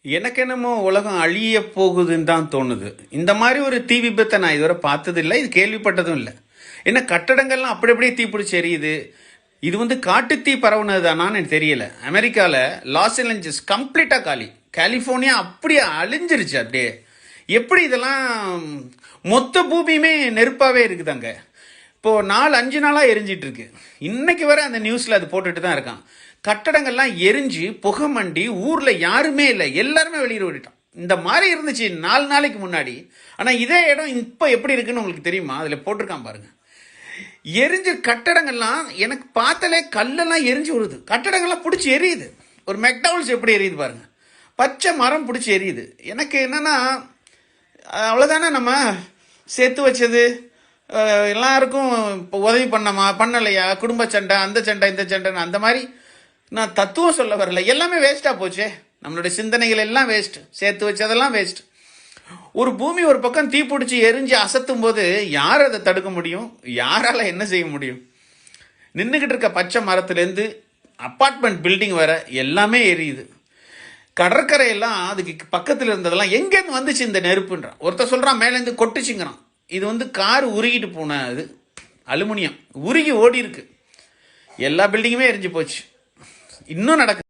எனக்கு என்னமோ உலகம் அழிய போகுதுன்னு தான் தோணுது. இந்த மாதிரி ஒரு தீ விபத்தை நான் இதுவரை பார்த்ததில்லை, இது கேள்விப்பட்டதும் இல்லை. என்ன கட்டடங்கள்லாம் அப்படி அப்படியே தீப்பிடிச்சு எரியுது. இது வந்து காட்டுத்தீ பரவுனது தானான்னு எனக்கு தெரியல. அமெரிக்காவில் லாஸ் ஏஞ்சல்ஸ் கம்ப்ளீட்டாக காலி, கலிஃபோர்னியா அப்படியே அழிஞ்சிருச்சு. அப்படியே எப்படி இதெல்லாம் மொத்த பூமியுமே நெருப்பாகவே இருக்குதாங்க. இப்போது 4-5 நாளாக எரிஞ்சிட்டு இருக்கு. இன்னைக்கு வரை அந்த நியூஸில் அது போட்டுட்டு தான் இருக்கான். கட்டடங்கள்லாம் எரிஞ்சு புகை மண்டி ஊரில் யாருமே இல்லை, எல்லாருமே வெளியே ஓடிட்டான். இந்த மாதிரி இருந்துச்சு 4 நாளைக்கு முன்னாடி. ஆனால் இதே இடம் இப்போ எப்படி இருக்குன்னு உங்களுக்கு தெரியுமா? அதில் போட்டிருக்கான் பாருங்க. எரிஞ்ச கட்டடங்கள்லாம் எனக்கு பார்த்தாலே கல்லெல்லாம் எரிஞ்சு வருது. கட்டடங்கள்லாம் பிடிச்சி எரியுது. ஒரு மெக்டவுல்ஸ் எப்படி எரியுது பாருங்க. பச்சை மரம் பிடிச்சி எரியுது. எனக்கு என்னன்னா, அவ்வளோதானே நம்ம சேர்த்து வச்சது. எல்லாருக்கும் இப்போ உதவி பண்ணலையா? குடும்ப சண்டை, அந்த சண்டை, இந்த சண்டைன்னு அந்த மாதிரி நான் தத்துவம் சொல்ல வரல. எல்லாமே வேஸ்ட்டாக போச்சே. நம்மளுடைய சிந்தனைகள் எல்லாம் வேஸ்ட். சேர்த்து வச்சதெல்லாம் வேஸ்ட். ஒரு பூமி ஒரு பக்கம் தீப்பிடிச்சி எரிஞ்சு அசத்தும் போது யார் அதை தடுக்க முடியும்? யாரால என்ன செய்ய முடியும்? நின்றுக்கிட்டு இருக்க பச்சை மரத்துலேருந்து அப்பார்ட்மெண்ட் பில்டிங் வர எல்லாமே எரியுது. கடற்கரையெல்லாம் அதுக்கு பக்கத்தில் இருந்ததெல்லாம் எங்கேருந்து வந்துச்சு இந்த நெருப்புன்றான். ஒருத்தர் சொல்கிறான் மேலேருந்து கொட்டுச்சுங்கிறான். இது வந்து கார் உருகிட்டு போன அது அலுமினியம் உருகி ஓடி இருக்கு. எல்லா பில்டிங்குமே எரிஞ்சு போச்சு. இன்னும் நடக்குது.